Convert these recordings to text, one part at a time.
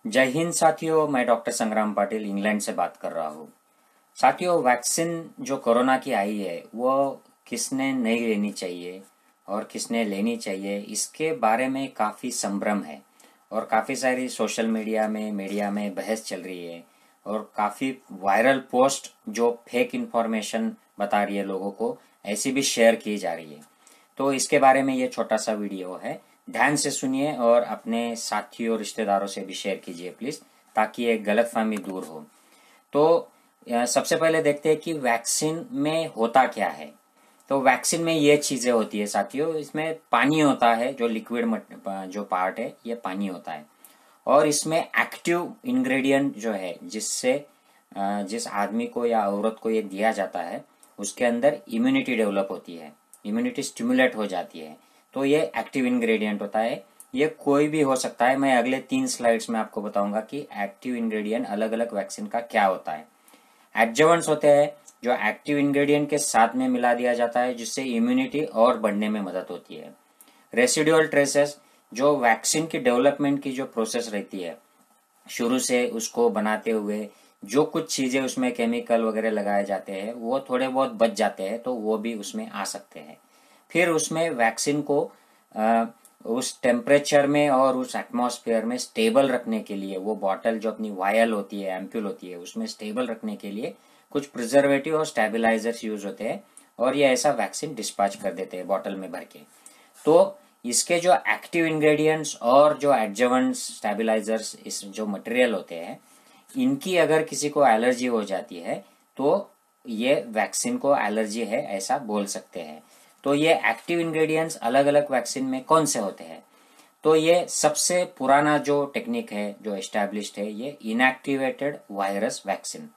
जय हिंद साथियों, मैं डॉक्टर संग्राम पाटिल इंग्लैंड से बात कर रहा हूँ। साथियों, वैक्सीन जो कोरोना की आई है वो किसने नहीं लेनी चाहिए और किसने लेनी चाहिए, इसके बारे में काफ़ी संभ्रम है और काफ़ी सारी सोशल मीडिया में बहस चल रही है और काफ़ी वायरल पोस्ट जो फेक इन्फॉर्मेशन बता रही है लोगों को, ऐसी भी शेयर की जा रही है। तो इसके बारे में ये छोटा सा वीडियो है, ध्यान से सुनिए और अपने साथियों रिश्तेदारों से भी शेयर कीजिए प्लीज़, ताकि ये गलतफहमी दूर हो। तो सबसे पहले देखते हैं कि वैक्सीन में होता क्या है। तो वैक्सीन में ये चीज़ें होती है साथियों, इसमें पानी होता है, जो लिक्विड जो पार्ट है ये पानी होता है, और इसमें एक्टिव इंग्रेडिएंट जो है जिससे जिस आदमी को या औरत को ये दिया जाता है उसके अंदर इम्यूनिटी डेवलप होती है, इम्यूनिटी स्टिमुलेट हो जाती है। तो ये एक्टिव इंग्रेडिएंट होता है। ये कोई भी हो सकता है। मैं अगले 3 स्लाइड्स में आपको बताऊंगा कि एक्टिव इंग्रेडिएंट अलग अलग वैक्सीन का क्या होता है। एडजवेंट्स होते हैं जो एक्टिव इंग्रेडिएंट के साथ में मिला दिया जाता है, जिससे इम्यूनिटी और बढ़ने में मदद होती है। रेसिडुअल ट्रेसेस, जो वैक्सीन की डेवलपमेंट की जो प्रोसेस रहती है, शुरू से उसको बनाते हुए जो कुछ चीजें उसमें केमिकल वगैरह लगाए जाते हैं वो थोड़े बहुत बच जाते हैं, तो वो भी उसमें आ सकते हैं। फिर उसमें वैक्सीन को उस टेम्परेचर में और उस एटमॉस्फेयर में स्टेबल रखने के लिए, वो बॉटल जो अपनी वायल होती है, एम्प्यूल होती है, उसमें स्टेबल रखने के लिए कुछ प्रिजर्वेटिव और स्टेबलाइजर्स यूज होते हैं, और ये ऐसा वैक्सीन डिस्पैच कर देते हैं बॉटल में भर के। तो इसके जो एक्टिव इंग्रेडिएंट्स और जो एडजवेंट्स, स्टेबलाइजर्स, इस जो मटेरियल होते हैं, इनकी अगर किसी को एलर्जी हो जाती है तो ये वैक्सीन को एलर्जी है ऐसा बोल सकते हैं। तो ये एक्टिव इंग्रेडिएंट्स अलग अलग वैक्सीन में कौन से होते हैं? तो ये सबसे पुराना जो टेक्निक है, जो एस्टैब्लिश्ड है, ये इनएक्टिवेटेड वायरस वैक्सीन।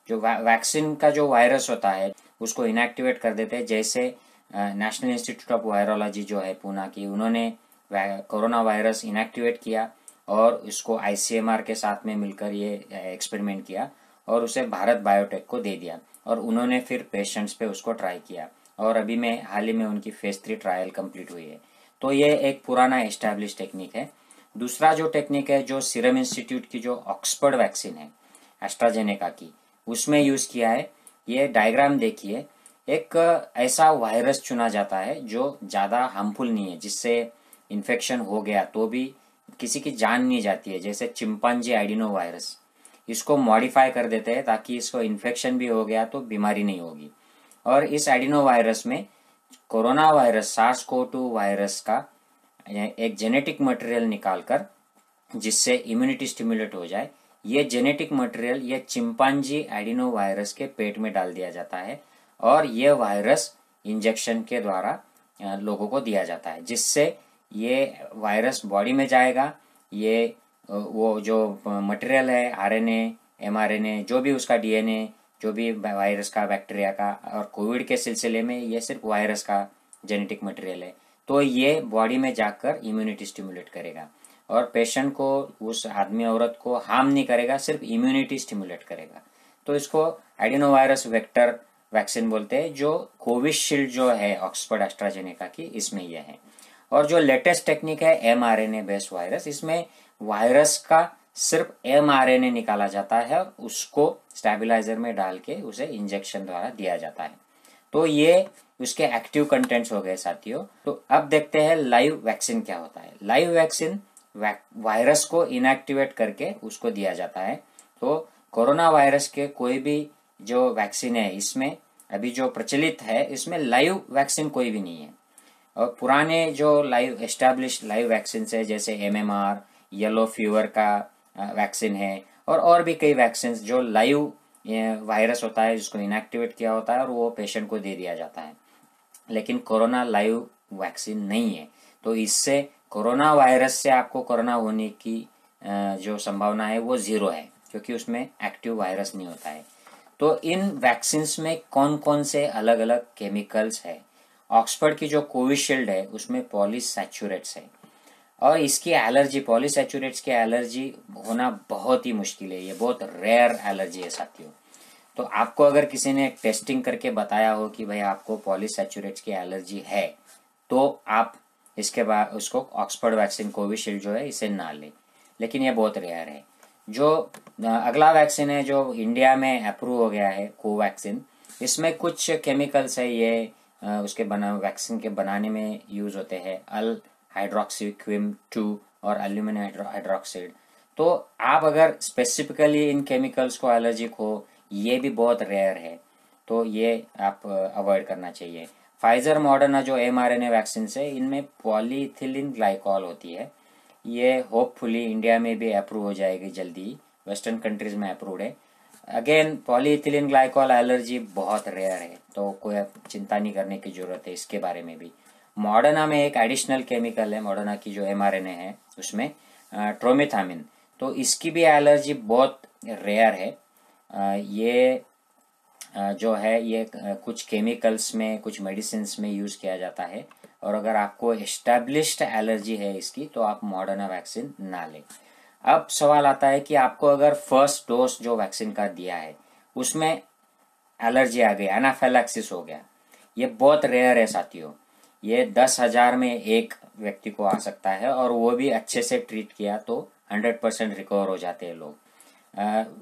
जो वैक्सीन का जो वायरस होता है उसको इनएक्टिवेट कर देते हैं। जैसे नेशनल इंस्टीट्यूट ऑफ वायरोलॉजी जो है पूना की, उन्होंने कोरोना वायरस इनएक्टिवेट किया और इसको आईसीएमआर के साथ में मिलकर ये एक्सपेरिमेंट किया और उसे भारत बायोटेक को दे दिया, और उन्होंने फिर पेशेंट्स पे उसको ट्राई किया, और अभी में हाल ही में उनकी फेज 3 ट्रायल कंप्लीट हुई है। तो ये एक पुराना एस्टैब्लिश टेक्निक है। दूसरा जो टेक्निक है, जो सीरम इंस्टीट्यूट की जो ऑक्सफोर्ड वैक्सीन है एस्ट्राजेनेका की, उसमें यूज किया है। ये डायग्राम देखिए, एक ऐसा वायरस चुना जाता है जो ज़्यादा हार्मफुल नहीं है, जिससे इन्फेक्शन हो गया तो भी किसी की जान नहीं जाती है, जैसे चिंपांजी एडिनो वायरस। इसको मॉडिफाई कर देते हैं ताकि इसको इन्फेक्शन भी हो गया तो बीमारी नहीं होगी। और इस एडिनो वायरस में corona virus, SARS CoV 2 virus का एक जेनेटिक मटेरियल निकालकर, जिससे इम्यूनिटी स्टिमुलेट हो जाए, ये जेनेटिक मटेरियल ये चिंपांजी एडिनो वायरस के पेट में डाल दिया जाता है, और ये वायरस इंजेक्शन के द्वारा लोगों को दिया जाता है, जिससे ये वायरस बॉडी में जाएगा। ये वो जो मटेरियल है, आरएनए, एमआरएनए, जो भी उसका डीएनए, जो भी वायरस का, बैक्टीरिया का, और कोविड के सिलसिले में ये सिर्फ वायरस का जेनेटिक मटेरियल है, तो ये बॉडी में जाकर इम्यूनिटी स्टिमुलेट करेगा और पेशेंट को, उस आदमी औरत को हार्म नहीं करेगा, सिर्फ इम्यूनिटी स्टिमुलेट करेगा। तो इसको एडिनो वायरस वेक्टर वैक्सीन बोलते हैं। जो कोविशील्ड जो है ऑक्सफोर्ड एस्ट्राजेनेका की, इसमें यह है। और जो लेटेस्ट टेक्निक है एमआरएनए बेस्ड वायरस, इसमें वायरस का सिर्फ एमआरएनए निकाला जाता है और उसको स्टेबलाइजर में डाल के उसे इंजेक्शन द्वारा दिया जाता है। तो ये उसके एक्टिव कंटेंट्स हो गए साथियों। तो अब देखते हैं लाइव वैक्सीन क्या होता है। लाइव वैक्सीन वायरस को इनएक्टिवेट करके उसको दिया जाता है। तो कोरोना वायरस के कोई भी जो वैक्सीन है, इसमें अभी जो प्रचलित है, इसमें लाइव वैक्सीन कोई भी नहीं है। और पुराने जो लाइव एस्टैब्लिश लाइव वैक्सीन है, जैसे एमएमआर, येलो फीवर का वैक्सीन है, और भी कई वैक्सीन जो लाइव वायरस होता है जिसको इनएक्टिवेट किया होता है और वो पेशेंट को दे दिया जाता है। लेकिन कोरोना लाइव वैक्सीन नहीं है। तो इससे कोरोना वायरस से आपको कोरोना होने की जो संभावना है वो 0 है, क्योंकि उसमें एक्टिव वायरस नहीं होता है। तो इन वैक्सीन्स में कौन कौन से अलग अलग केमिकल्स है? ऑक्सफोर्ड की जो कोविशील्ड है उसमें पॉलीसैचुरेट्स है, और इसकी एलर्जी, पॉलीसैचुरेट्स की एलर्जी होना बहुत ही मुश्किल है। ये बहुत रेयर एलर्जी है साथियों। तो आपको अगर किसी ने टेस्टिंग करके बताया हो कि भाई आपको पॉलीसैचुरेट्स की एलर्जी है, तो आप इसके बाद उसको ऑक्सफोर्ड वैक्सीन कोविशील्ड जो है इसे ना लें। लेकिन ये बहुत रेयर है। जो अगला वैक्सीन है जो इंडिया में अप्रूव हो गया है, कोवैक्सीन, इसमें कुछ केमिकल्स है, ये उसके वैक्सीन के बनाने में यूज होते हैं, अल हाइड्रोक्सीक्विम 2 और एल्यूमिनियम हाइड्रोक्साइड। तो आप अगर स्पेसिफिकली इन केमिकल्स को एलर्जिक हो, ये भी बहुत रेयर है, तो ये आप अवॉइड करना चाहिए। फाइजर मॉडर्ना जो mRNA वैक्सीन है, इनमें पॉलीइथिलीन ग्लाइकॉल होती है, ये होपफुली इंडिया में भी अप्रूव हो जाएगी जल्दी, वेस्टर्न कंट्रीज में अप्रूव्ड है। अगेन पॉलीइथिलीन ग्लाइकॉल एलर्जी बहुत रेयर है, तो कोई चिंता नहीं करने की जरूरत है इसके बारे में भी। मॉडर्ना में एक एडिशनल केमिकल है, मॉडर्ना की जो mRNA है उसमें ट्रोमिथामिन, तो इसकी भी एलर्जी बहुत रेयर है। ये जो है ये कुछ केमिकल्स में, कुछ मेडिसिन में यूज किया जाता है, और अगर आपको एस्टेब्लिश्ड एलर्जी है इसकी तो आप मॉडर्ना वैक्सीन ना लें। अब सवाल आता है कि आपको अगर फर्स्ट डोज जो वैक्सीन का दिया है उसमें एलर्जी आ गई, एनाफिलैक्सिस हो गया, ये बहुत रेयर है साथियों, ये 10,000 में एक व्यक्ति को आ सकता है, और वो भी अच्छे से ट्रीट किया तो 100% रिकवर हो जाते हैं लोग।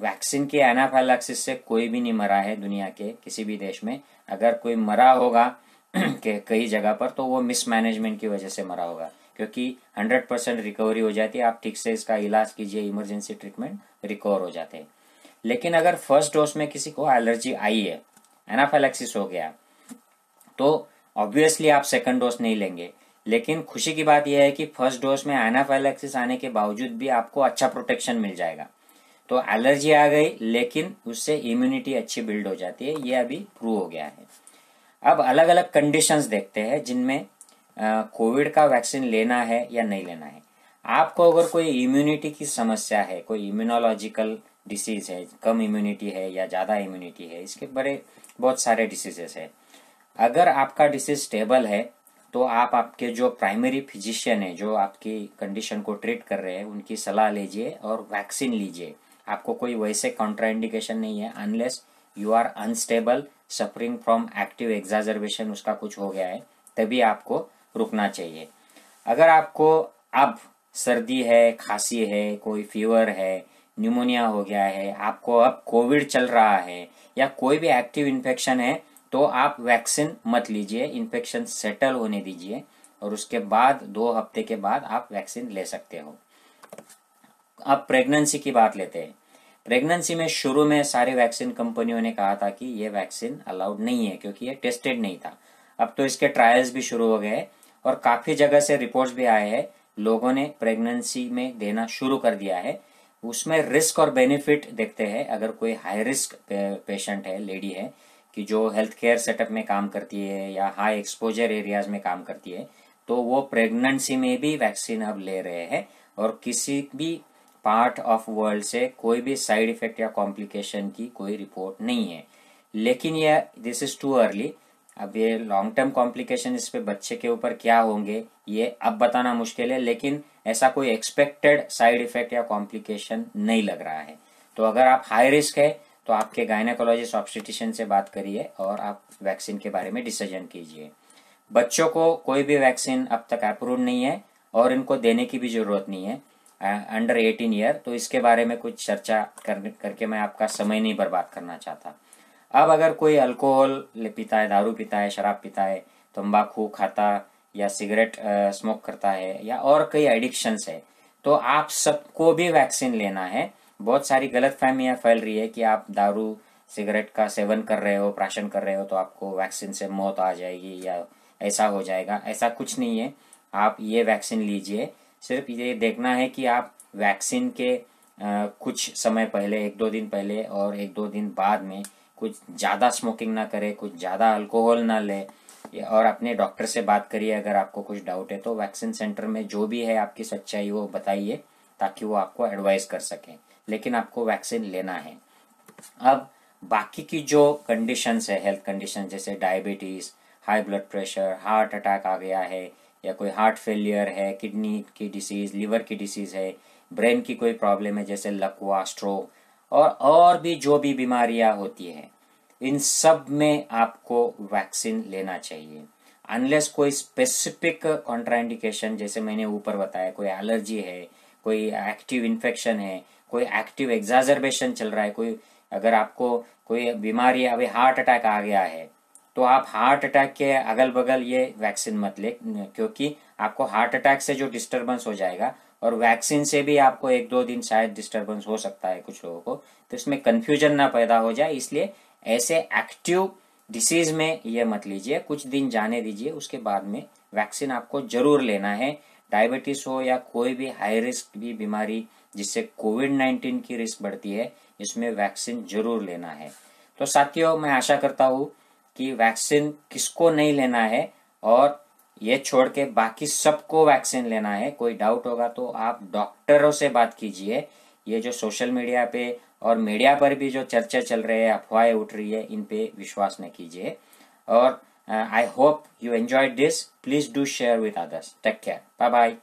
वैक्सीन की एनाफिलैक्सिस से कोई भी नहीं मरा है दुनिया के किसी भी देश में। अगर कोई मरा होगा कि कई जगह पर, तो वो मिसमैनेजमेंट की वजह से मरा होगा, क्योंकि 100% रिकवरी हो जाती है, आप ठीक से इसका इलाज कीजिए, इमरजेंसी ट्रीटमेंट, रिकवर हो जाते हैं। लेकिन अगर फर्स्ट डोज में किसी को एलर्जी आई है, एनाफिलैक्सिस हो गया, तो ऑब्वियसली आप सेकंड डोज नहीं लेंगे। लेकिन खुशी की बात यह है कि फर्स्ट डोज में एनाफिलैक्सिस आने के बावजूद भी आपको अच्छा प्रोटेक्शन मिल जाएगा। तो एलर्जी आ गई लेकिन उससे इम्यूनिटी अच्छी बिल्ड हो जाती है, ये अभी प्रूव हो गया है। अब अलग अलग कंडीशंस देखते हैं जिनमें कोविड का वैक्सीन लेना है या नहीं लेना है। आपको अगर कोई इम्यूनिटी की समस्या है, कोई इम्यूनोलॉजिकल डिसीज है, कम इम्यूनिटी है या ज़्यादा इम्यूनिटी है, इसके बहुत सारे डिसीजेस है। अगर आपका डिसीज स्टेबल है तो आप आपके जो प्राइमरी फिजिशियन है, जो आपकी कंडीशन को ट्रीट कर रहे हैं, उनकी सलाह लीजिए और वैक्सीन लीजिए। आपको कोई वैसे कॉन्ट्राइंडिकेशन नहीं है, unless you are unstable, suffering from active exacerbation, उसका कुछ हो गया है, तभी आपको रुकना चाहिए। अगर आपको अब सर्दी है, खांसी है, कोई फीवर है, न्यूमोनिया हो गया है, आपको अब कोविड चल रहा है, या कोई भी एक्टिव इन्फेक्शन है, तो आप वैक्सीन मत लीजिए, इन्फेक्शन सेटल होने दीजिए, और उसके बाद 2 हफ्ते के बाद आप वैक्सीन ले सकते हो। अब प्रेगनेंसी की बात लेते हैं। प्रेगनेंसी में शुरू में सारी वैक्सीन कंपनियों ने कहा था कि ये वैक्सीन अलाउड नहीं है क्योंकि ये टेस्टेड नहीं था। अब तो इसके ट्रायल्स भी शुरू हो गए और काफी जगह से रिपोर्ट्स भी आए हैं, लोगों ने प्रेगनेंसी में देना शुरू कर दिया है। उसमें रिस्क और बेनिफिट देखते हैं। अगर कोई हाई रिस्क पेशेंट है, लेडी है कि जो हेल्थ केयर सेटअप में काम करती है या हाई एक्सपोजर एरियाज में काम करती है, तो वो प्रेगनेंसी में भी वैक्सीन अब ले रहे हैं, और किसी भी पार्ट ऑफ वर्ल्ड से कोई भी साइड इफेक्ट या कॉम्प्लिकेशन की कोई रिपोर्ट नहीं है। लेकिन ये दिस इज टू अर्ली। अब ये लॉन्ग टर्म कॉम्प्लिकेशन इस पे बच्चे के ऊपर क्या होंगे ये अब बताना मुश्किल है, लेकिन ऐसा कोई एक्सपेक्टेड साइड इफेक्ट या कॉम्प्लिकेशन नहीं लग रहा है। तो अगर आप हाई रिस्क है तो आपके गायनेकोलॉजिस्ट ऑब्स्टेट्रिशियन से बात करिए और आप वैक्सीन के बारे में डिसीजन कीजिए। बच्चों को कोई भी वैक्सीन अब तक अप्रूव नहीं है और इनको देने की भी जरूरत नहीं है अंडर 18 ईयर, तो इसके बारे में कुछ चर्चा करके मैं आपका समय नहीं बर्बाद करना चाहता। अब अगर कोई अल्कोहल पीता है, दारू पीता है, शराब पीता है, तंबाकू खाता या सिगरेट स्मोक करता है या और कई एडिक्शंस है, तो आप सबको भी वैक्सीन लेना है। बहुत सारी गलतफहमियां फैल रही है कि आप दारू सिगरेट का सेवन कर रहे हो, प्राशन कर रहे हो, तो आपको वैक्सीन से मौत आ जाएगी या ऐसा हो जाएगा। ऐसा कुछ नहीं है। आप ये वैक्सीन लीजिए, सिर्फ ये देखना है कि आप वैक्सीन के कुछ समय पहले, 1-2 दिन पहले और 1-2 दिन बाद में कुछ ज़्यादा स्मोकिंग ना करें, कुछ ज़्यादा अल्कोहल ना ले, और अपने डॉक्टर से बात करिए अगर आपको कुछ डाउट है तो। वैक्सीन सेंटर में जो भी है आपकी सच्चाई वो बताइए ताकि वो आपको एडवाइस कर सकें, लेकिन आपको वैक्सीन लेना है। अब बाकी की जो कंडीशंस है, हेल्थ कंडीशन, जैसे diabetes, high blood pressure, heart attack आ गया है, या कोई हार्ट फेलियर है, किडनी की डिसीज, लिवर की डिसीज है, ब्रेन की कोई प्रॉब्लम है जैसे लकवा, स्ट्रोक, और भी जो भी बीमारियां होती है, इन सब में आपको वैक्सीन लेना चाहिए। अनलेस कोई स्पेसिफिक कॉन्ट्राइंडिकेशन, जैसे मैंने ऊपर बताया, कोई एलर्जी है, कोई एक्टिव इन्फेक्शन है, कोई एक्टिव एग्जाजर्बेशन चल रहा है, कोई अगर आपको कोई बीमारी अभी हार्ट अटैक आ गया है तो आप हार्ट अटैक के अगल बगल ये वैक्सीन मत ले, क्योंकि आपको हार्ट अटैक से जो डिस्टरबेंस हो जाएगा और वैक्सीन से भी आपको 1-2 दिन शायद डिस्टरबेंस हो सकता है कुछ लोगों को, तो इसमें कंफ्यूजन ना पैदा हो जाए, इसलिए ऐसे एक्टिव डिसीज में ये मत लीजिए, कुछ दिन जाने दीजिए, उसके बाद में वैक्सीन आपको जरूर लेना है। डायबिटीज हो या कोई भी हाई रिस्क भी बीमारी जिससे कोविड-19 की रिस्क बढ़ती है, इसमें वैक्सीन जरूर लेना है। तो साथियों, मैं आशा करता हूँ कि वैक्सीन किसको नहीं लेना है और ये छोड़ के बाकी सबको वैक्सीन लेना है। कोई डाउट होगा तो आप डॉक्टरों से बात कीजिए। ये जो सोशल मीडिया पे और मीडिया पर भी जो चर्चा चल रही है, अफवाहें उठ रही है, इन पे विश्वास न कीजिए। और I hope you enjoyed this. Please do share with others. Take care. Bye bye.